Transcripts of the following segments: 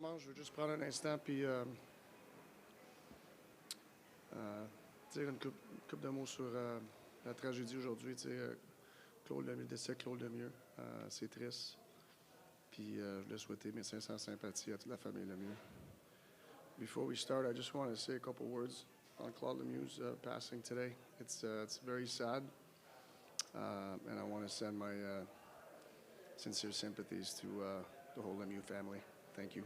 Je veux juste prendre un instant puis dire une couple de mots sur la tragédie aujourd'hui. Claude Lemieux, le décès de Claude Lemieux. C'est triste. Puis je voulais souhaiter mes sincères sympathies à toute la famille Lemieux. Before we start, I just want to say a couple words on Claude Lemieux's passing today. It's very sad, and I want to send my sincere sympathies to the whole Lemieux family. Thank you.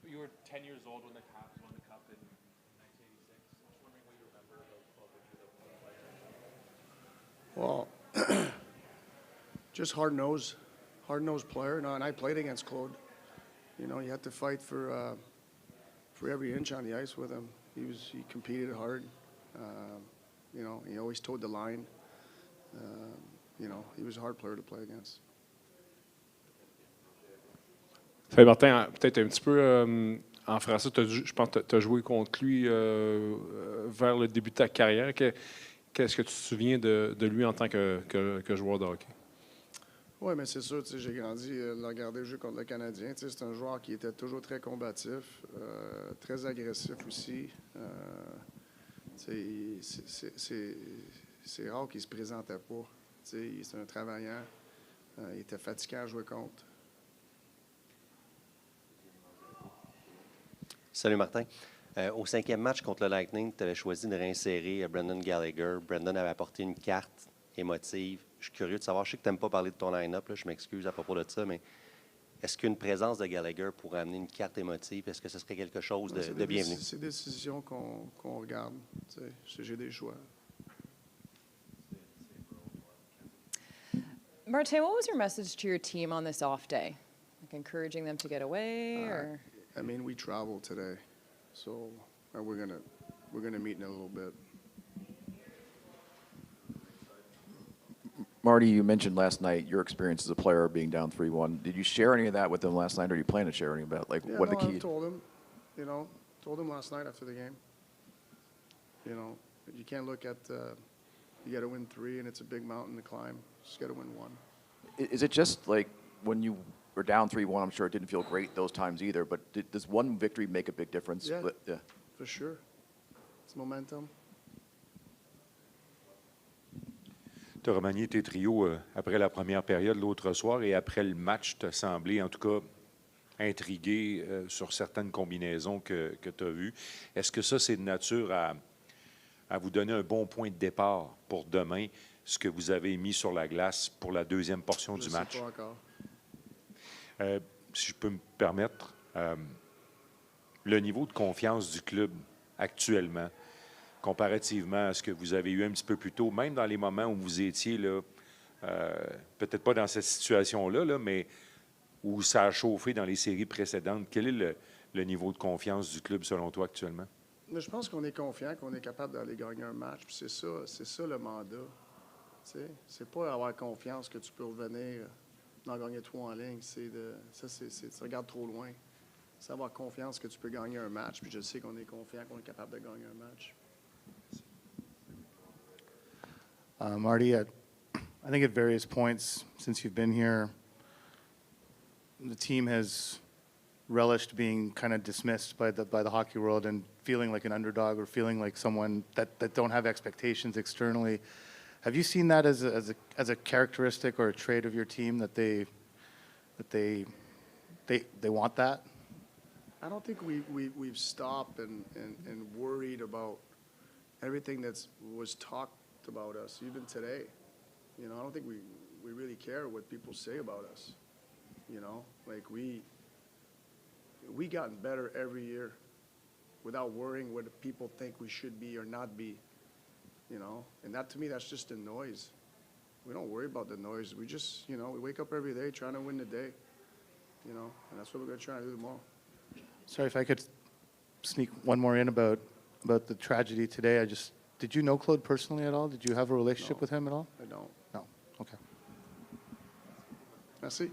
You were 10 years old when the Habs won the Cup in 1986. Just wondering what you remember about Claude Lemieux. Well, just hard-nosed player. No, and I played against Claude. You know, you had to fight for every inch on the ice with him. He competed hard. You know, he always towed the line. You know, he was a hard player to play against. Fait, Martin, peut-être un petit peu en français, je pense que tu as joué contre lui vers le début de ta carrière. Qu'est-ce que tu te souviens de lui en tant que joueur de hockey? Oui, mais c'est sûr, j'ai grandi, le regarder jouer contre le Canadien. C'est un joueur qui était toujours très combatif, très agressif aussi. C'est rare qu'il ne se présentait pas. C'est un travaillant. Il était fatiguant à jouer contre. Salut Martin. Au 5e match contre le Lightning, tu avais choisi de réinsérer Brendan Gallagher. Brendan avait apporté une carte émotive. Je suis curieux de savoir, je sais que tu n'aimes pas parler de ton line-up, là, je m'excuse à propos de ça, mais est-ce qu'une présence de Gallagher pourrait amener une carte émotive? Est-ce que ce serait quelque chose de bienvenu? C'est des décisions qu'on regarde. J'ai des choix. Martin, what was your message to your team on this off day? Like encouraging them to get away, or? I mean, we traveled today, so we're gonna meet in a little bit. Marty, you mentioned last night your experience as a player being down 3-1. Did you share any of that with them last night, or are you planning to share any about what the key? I told him last night after the game. You know, you can't look at you got to win 3, and it's a big mountain to climb. You just got to win 1. Is it just like when you were down 3-1? I'm sure it didn't feel great those times either. But does one victory make a big difference? Yeah, for sure. It's momentum. Tu as remanié tes trios après la première période l'autre soir et après le match, tu as semblé en tout cas intrigué sur certaines combinaisons que tu as vues. Est-ce que ça, c'est de nature à vous donner un bon point de départ pour demain, ce que vous avez mis sur la glace pour la deuxième portion du match? Je sais pas encore. Si je peux me permettre, le niveau de confiance du club actuellement, comparativement à ce que vous avez eu un petit peu plus tôt, même dans les moments où vous étiez, là, peut-être pas dans cette situation-là, là, mais où ça a chauffé dans les séries précédentes, quel est le niveau de confiance du club selon toi actuellement? Mais je pense qu'on est confiant, qu'on est capable d'aller gagner un match. C'est ça le mandat. C'est pas avoir confiance que tu peux revenir d'en gagner 3 en ligne. Tu regardes trop loin. C'est avoir confiance que tu peux gagner un match. Puis je sais qu'on est confiant, qu'on est capable de gagner un match. Marty, I think at various points since you've been here, the team has relished being kind of dismissed by the hockey world and feeling like an underdog or feeling like someone that don't have expectations externally. Have you seen that as a characteristic or a trait of your team that they want that? I don't think we've stopped and worried about everything that was talked about us, even today. You know, I don't think we really care what people say about us. You know, like we gotten better every year without worrying what people think we should be or not be. You know, and that to me, that's just the noise. We don't worry about the noise. We just, you know, we wake up every day trying to win the day. You know, and that's what we're going to try to do tomorrow. Sorry, if I could sneak one more in about the tragedy today. Did you know Claude personally at all? Did you have a relationship with him at all? I don't. No. Okay. Merci.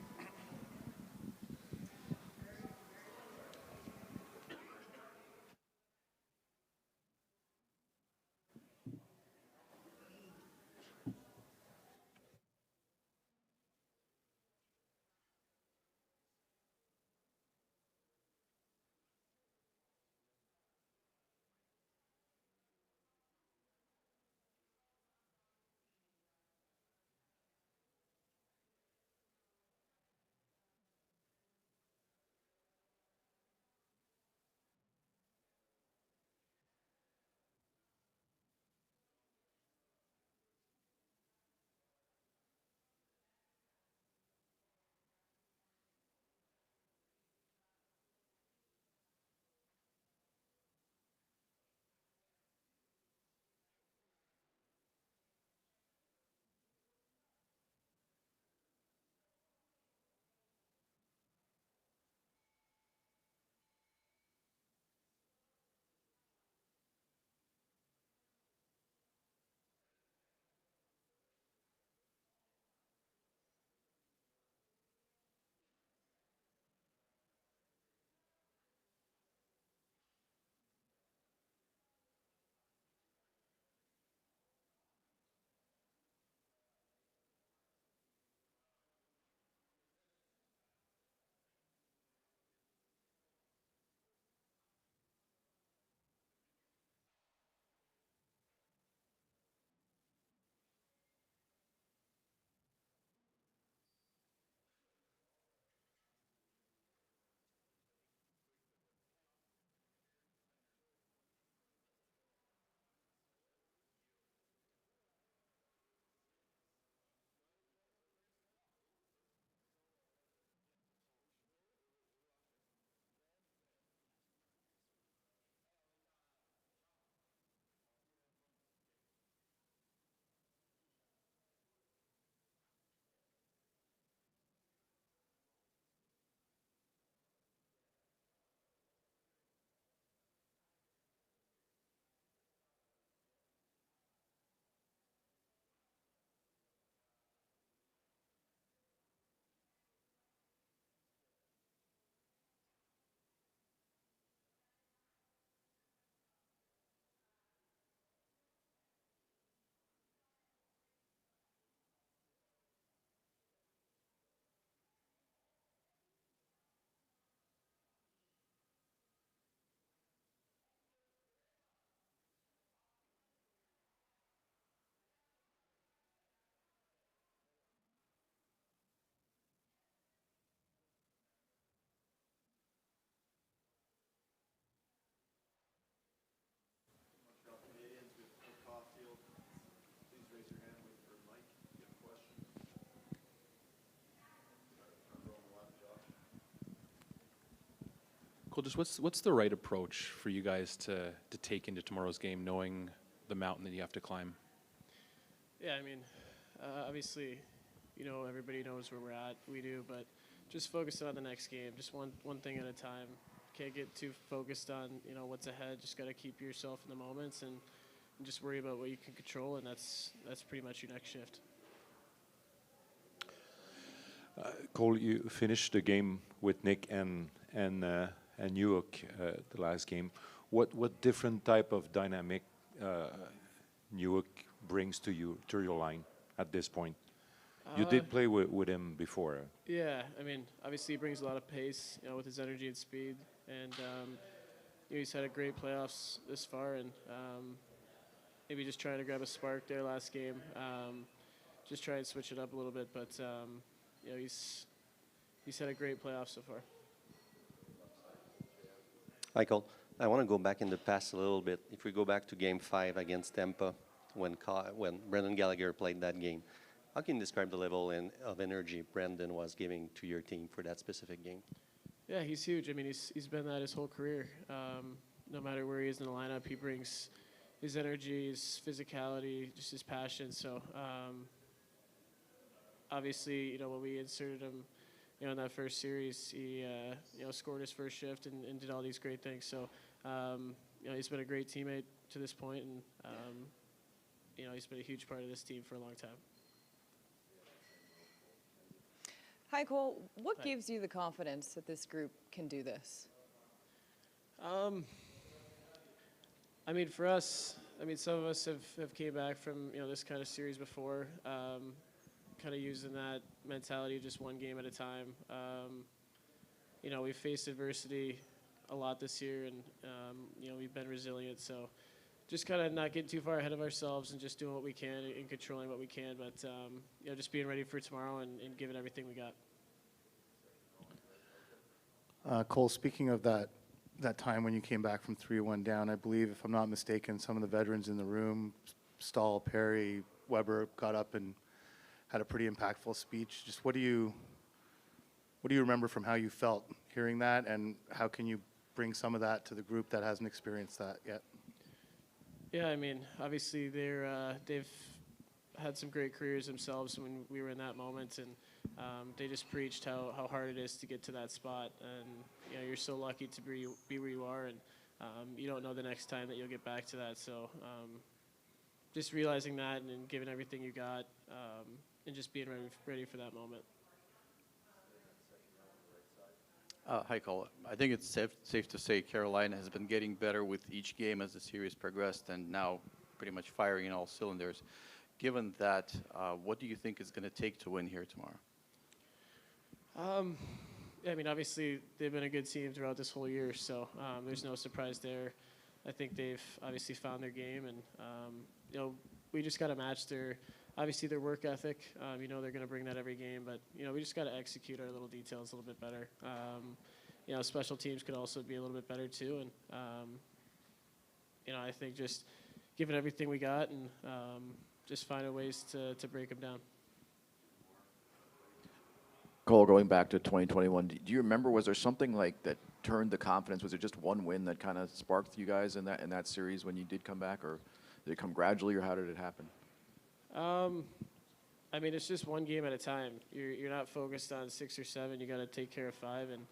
Cole, just what's the right approach for you guys to take into tomorrow's game, knowing the mountain that you have to climb? Yeah, I mean, obviously, everybody knows where we're at. We do, but just focus on the next game. Just one thing at a time. Can't get too focused on what's ahead. Just got to keep yourself in the moments and just worry about what you can control, and that's pretty much your next shift. Cole, you finished the game with Nick and Newhook, the last game. What different type of dynamic Newhook brings to your line at this point? You did play with him before. Yeah, I mean, obviously he brings a lot of pace, with his energy and speed, and he's had a great playoffs this far, and maybe just trying to grab a spark there last game. Just try and switch it up a little bit, but he's had a great playoff so far. Michael, I want to go back in the past a little bit. If we go back to Game 5 against Tampa, when Brendan Gallagher played that game, how can you describe the level of energy Brendan was giving to your team for that specific game? Yeah, he's huge. I mean, he's been that his whole career. No matter where he is in the lineup, he brings his energy, his physicality, just his passion. So obviously, when we inserted him, in that first series, he scored his first shift and did all these great things. So he's been a great teammate to this point, and he's been a huge part of this team for a long time. Hi, Cole. What gives you the confidence that this group can do this? I mean, for us, some of us have came back from, this kind of series before, kind of using that mentality of just one game at a time. We've faced adversity a lot this year, and, we've been resilient. So just kind of not getting too far ahead of ourselves and just doing what we can and controlling what we can. But, just being ready for tomorrow and giving everything we got. Cole, speaking of that time when you came back from 3-1 down, I believe, if I'm not mistaken, some of the veterans in the room, Stahl, Perry, Weber, got up and had a pretty impactful speech. Just what do you remember from how you felt hearing that, and how can you bring some of that to the group that hasn't experienced that yet? Yeah, I mean, obviously they've had some great careers themselves when we were in that moment, and they just preached how hard it is to get to that spot, and you're so lucky to be where you are, and you don't know the next time that you'll get back to that. So just realizing that and giving everything you got, and just being ready for that moment. Hi, Cole. I think it's safe to say Carolina has been getting better with each game as the series progressed, and now pretty much firing in all cylinders. Given that, what do you think is going to take to win here tomorrow? I mean, obviously they've been a good team throughout this whole year, so there's no surprise there. I think they've obviously found their game, and we just got to match their work ethic. They're going to bring that every game, but we just got to execute our little details a little bit better. Special teams could also be a little bit better too, and I think just giving everything we got and just finding ways to break them down. Cole, going back to 2021, do you remember, was there something like that turned the confidence? Was it just one win that kind of sparked you guys in that series when you did come back, or did it come gradually, or how did it happen? I mean, it's just one game at a time. You're not focused on 6 or 7. You got to take care of 5, and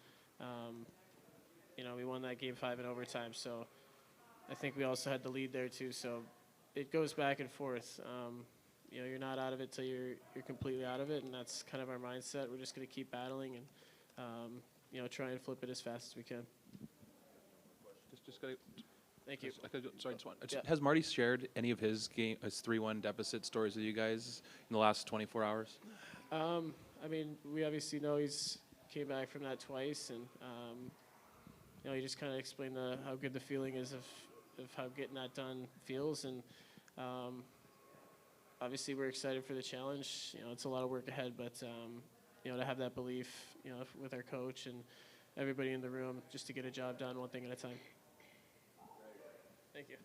we won that game 5 in overtime. So I think we also had the lead there too. So it goes back and forth. You're not out of it till you're completely out of it, and that's kind of our mindset. We're just going to keep battling and try and flip it as fast as we can. Thank you. Sorry, has Marty shared any of his 3-1 deficit stories with you guys in the last 24 hours? I mean, we obviously know he's came back from that twice, and he just kind of explained how good the feeling is of how getting that done feels, and obviously we're excited for the challenge. It's a lot of work ahead, but to have that belief, with our coach and everybody in the room, just to get a job done one thing at a time. Thank you.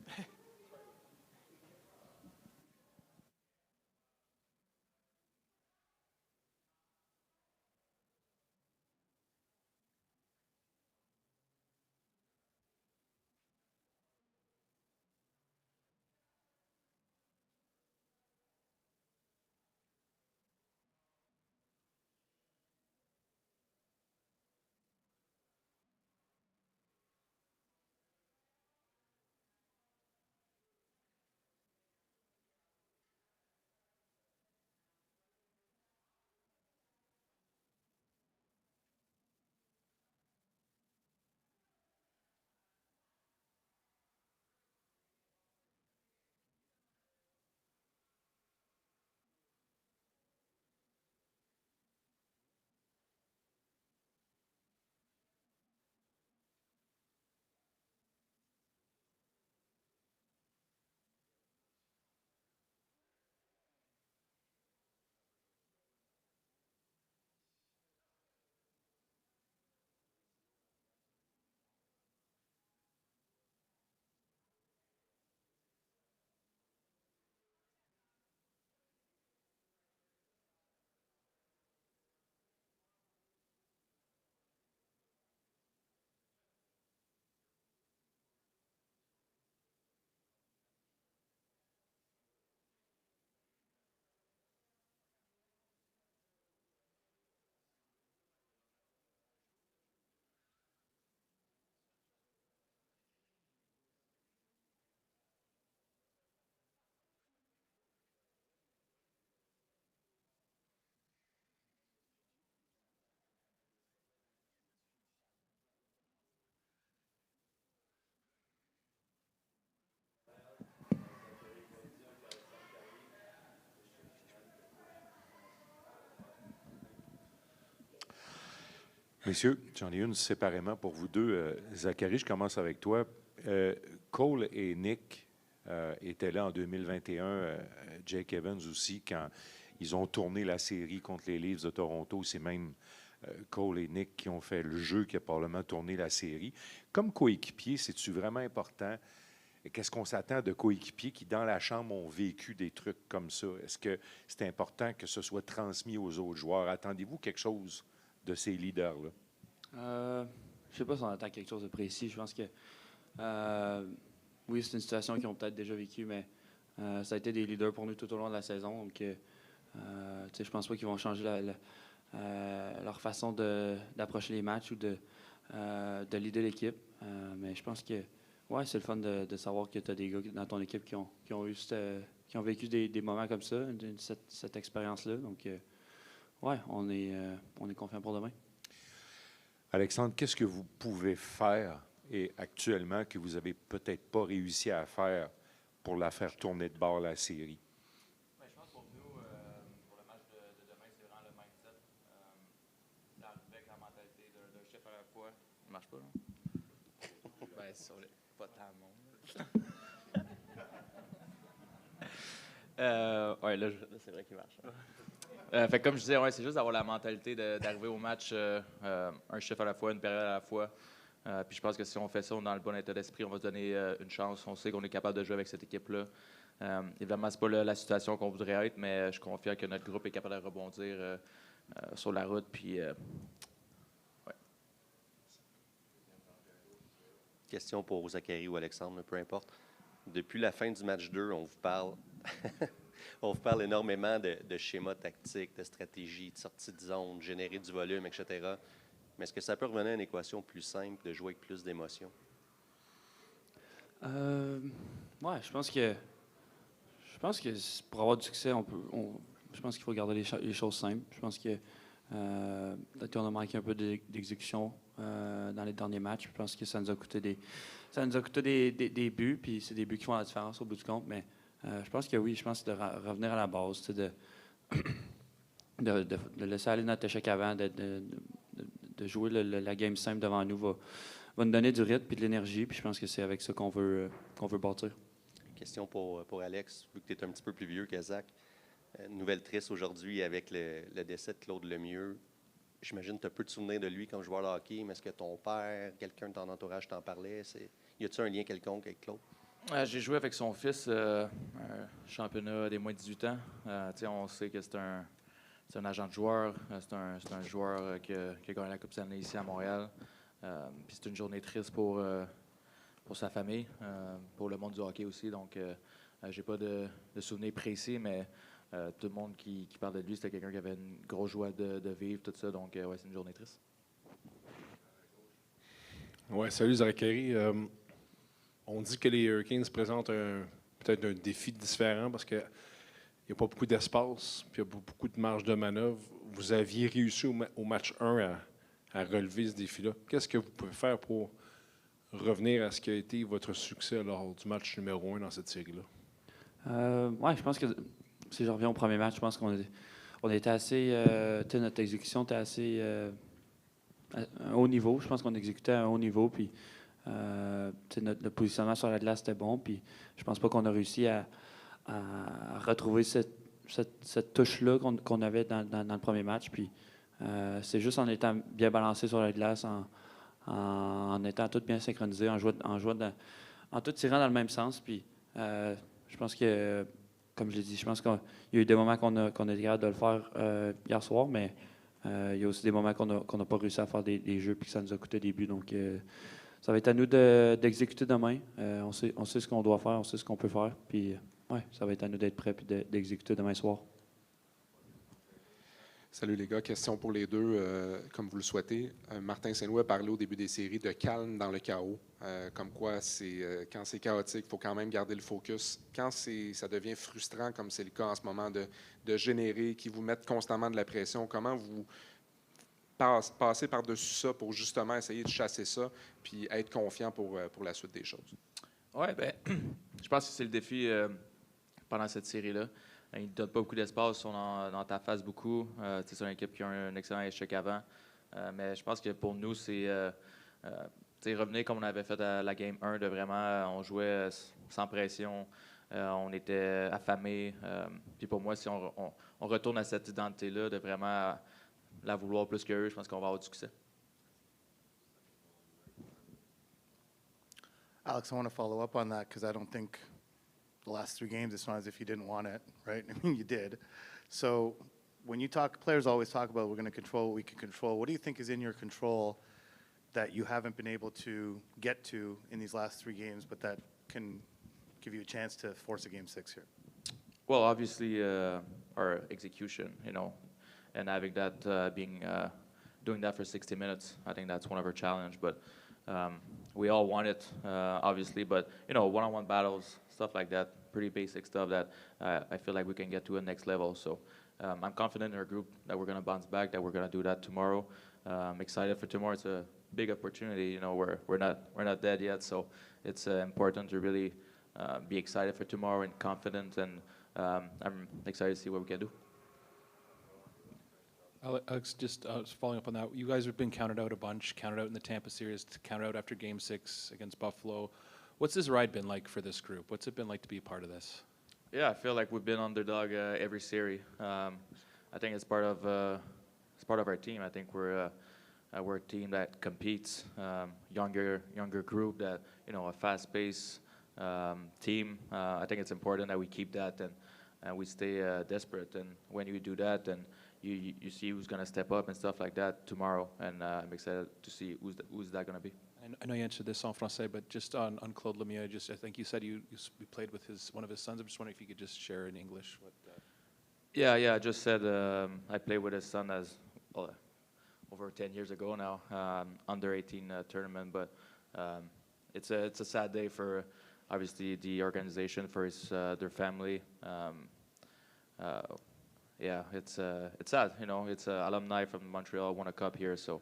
Messieurs, j'en ai une séparément pour vous deux. Zachary, je commence avec toi. Cole et Nick étaient là en 2021. Jake Evans aussi, quand ils ont tourné la série contre les Leafs de Toronto. C'est même Cole et Nick qui ont fait le jeu qui a probablement tourné la série. Comme coéquipier, c'est-tu vraiment important? Qu'est-ce qu'on s'attend de coéquipiers qui, dans la chambre, ont vécu des trucs comme ça? Est-ce que c'est important que ce soit transmis aux autres joueurs? Attendez-vous quelque chose de ces leaders-là? Je ne sais pas si on attend quelque chose de précis. Je pense que oui, c'est une situation qu'ils ont peut-être déjà vécue, mais ça a été des leaders pour nous tout au long de la saison. Donc, je ne pense pas qu'ils vont changer leur façon d'approcher les matchs ou de leader l'équipe. Mais je pense que ouais, c'est le fun de savoir que tu as des gars dans ton équipe qui ont vécu des moments comme ça, cette expérience-là. Donc, ouais, on est confiant pour demain. Alexandre, qu'est-ce que vous pouvez faire et actuellement que vous n'avez peut-être pas réussi à faire pour la faire tourner de bord la série? Ben, je pense pour nous, pour le match de demain, c'est vraiment le mindset. D'arriver avec la mentalité d'un chef à la fois. Ça ne marche pas, là? Ben, sur le, pas tant de monde. Ouais, là c'est vrai qu'il marche. Fait comme je disais, ouais, c'est juste d'avoir la mentalité d'arriver au match un chiffre à la fois, une période à la fois. Puis je pense que si on fait ça, on est dans le bon état d'esprit, on va se donner une chance. On sait qu'on est capable de jouer avec cette équipe-là. Évidemment, c'est pas la situation qu'on voudrait être, mais je suis confiant que notre groupe est capable de rebondir sur la route. Puis, ouais. Question pour Zachary ou Alexandre, peu importe. Depuis la fin du match 2, on vous parle on vous parle énormément de schémas tactiques, de stratégies, de sortie de zone, de générer du volume, etc. Mais est-ce que ça peut revenir à une équation plus simple, de jouer avec plus d'émotion? Ouais, je pense que pour avoir du succès, je pense qu'il faut garder les choses simples. Je pense que peut-être qu'on a manqué un peu d'exécution dans les derniers matchs. Je pense que ça nous a coûté des buts, puis c'est des buts qui font la différence au bout du compte. Mais je pense que oui, je pense que de revenir à la base, de laisser aller notre échec avant, de jouer la game simple devant nous va nous donner du rythme et de l'énergie. Puis je pense que c'est avec ça qu'on veut bâtir. Question pour Alex, vu que tu es un petit peu plus vieux que Zach. Nouvelle triste aujourd'hui avec le décès de Claude Lemieux. J'imagine que tu as peu de souvenirs de lui comme joueur de hockey, mais est-ce que ton père, quelqu'un de ton entourage t'en parlait? Y a-t-il un lien quelconque avec Claude? J'ai joué avec son fils, un championnat des moins de 18 ans. On sait que c'est un agent de joueur, c'est un joueur qui a gagné la Coupe Stanley ici à Montréal. Puis c'est une journée triste pour sa famille, pour le monde du hockey aussi. Donc, j'ai pas de souvenirs précis, mais tout le monde qui parle de lui, c'était quelqu'un qui avait une grosse joie de vivre, tout ça. Donc, ouais, c'est une journée triste. Ouais, salut Zachary. On dit que les Hurricanes présentent peut-être un défi différent parce qu'il n'y a pas beaucoup d'espace, puis il y a beaucoup de marge de manœuvre. Vous aviez réussi au match 1 à relever ce défi-là. Qu'est-ce que vous pouvez faire pour revenir à ce qui a été votre succès lors du match numéro 1 dans cette série-là? Ouais, je pense que si je reviens au premier match, je pense qu'on était assez. Notre exécution était assez à un haut niveau. Je pense qu'on exécutait à un haut niveau. Puis le positionnement sur la glace était bon. Puis je pense pas qu'on a réussi à retrouver cette touche-là qu'on avait dans le premier match. Puis c'est juste en étant bien balancé sur la glace, en étant tout bien synchronisé, en tout tirant dans le même sens. Puis je pense que, comme je l'ai dit, je pense qu'il y a eu des moments qu'on a été capable de le faire hier soir, mais il y a aussi des moments qu'on n'a pas réussi à faire des jeux puis que ça nous a coûté des buts. Donc, ça va être à nous d'exécuter demain. On sait ce qu'on doit faire, on sait ce qu'on peut faire. Puis, ouais, ça va être à nous d'être prêts et d'exécuter demain soir. Salut les gars, question pour les deux, comme vous le souhaitez. Martin Saint-Louis a parlé au début des séries de calme dans le chaos, comme quoi quand c'est chaotique, il faut quand même garder le focus. Quand ça devient frustrant, comme c'est le cas en ce moment, de générer, qui vous mettent constamment de la pression, comment vous passez par-dessus ça pour justement essayer de chasser ça puis être confiant pour la suite des choses? Oui, bien, je pense que c'est le défi pendant cette série-là. Ils ne donnent pas beaucoup d'espace, ils sont dans ta face beaucoup. C'est une équipe qui a un excellent échec avant. Mais je pense que pour nous, c'est revenir comme on avait fait à la Game 1, de vraiment, on jouait sans pression, on était affamés. Puis pour moi, si on retourne à cette identité-là, de vraiment la vouloir plus qu'eux, je pense qu'on va avoir du succès. Alex, I want to follow up on that because I don't think the last 3 games, it's not as if you didn't want it, right? I mean, you did. So when you talk, players always talk about we're going to control what we can control. What do you think is in your control that you haven't been able to get to in these last 3 games, but that can give you a chance to force a Game 6 here? Well, obviously, our execution, and having that doing that for 60 minutes, I think that's one of our challenge. But we all want it, obviously. But one-on-one battles, stuff like that, pretty basic stuff that I feel like we can get to a next level. So I'm confident in our group that we're going to bounce back, that we're going to do that tomorrow. I'm excited for tomorrow. It's a big opportunity. We're not dead yet, so it's important to really be excited for tomorrow and confident. And I'm excited to see what we can do. Alex, just following up on that, you guys have been counted out a bunch, counted out in the Tampa series, counted out after Game 6 against Buffalo. What's this ride been like for this group? What's it been like to be a part of this? Yeah, I feel like we've been underdog every series. I think it's part of our team. I think we're a team that competes, younger group, that a fast-paced team. I think it's important that we keep that and we stay desperate. And when you do that, then you see who's going to step up and stuff like that tomorrow. And I'm excited to see who's that going to be. I know you answered this en français, but just on Claude Lemieux, I think you said you played with one of his sons. I'm just wondering if you could just share in English what. Yeah, I just said I played with his son over 10 years ago now, under 18 tournament. But it's a sad day for obviously the organization, for their family. Yeah, it's sad. It's alumni from Montreal won a cup here, so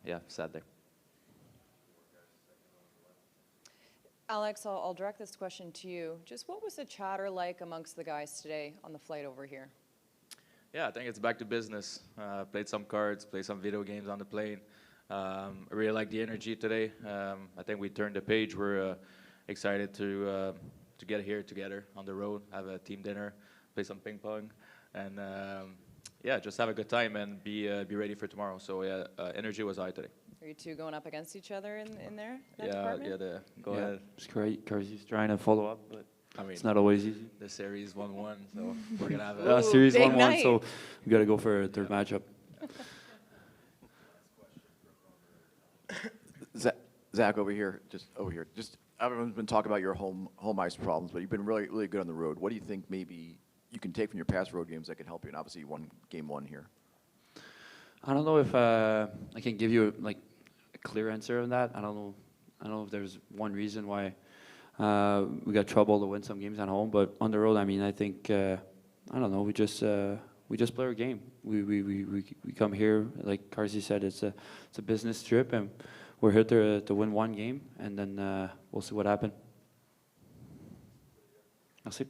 yeah, sad day. Alex, I'll direct this question to you. Just what was the chatter like amongst the guys today on the flight over here? Yeah, I think it's back to business. Played some cards, played some video games on the plane. I really like the energy today. I think we turned the page. We're excited to get here together on the road, have a team dinner, play some ping pong, and yeah, just have a good time and be ready for tomorrow. So yeah, energy was high today. Are you two going up against each other in there? Go ahead. It's great. Carsey's trying to follow up, but I mean, it's not always easy. The series 1-1, so we're gonna have a series 1-1, night. so we got to go for a third matchup. Zach, over here. Just everyone's been talking about your home ice problems, but you've been really, really good on the road. What do you think maybe you can take from your past road games that could help you? And obviously, you won Game 1 here. I don't know if I can give you a clear answer on that. I don't know if there's one reason why we got trouble to win some games at home, but on the road, I mean, I think I don't know. We just play our game. We come here, like Carsey said, it's a business trip, and we're here to win one game, and then we'll see what happens. Merci.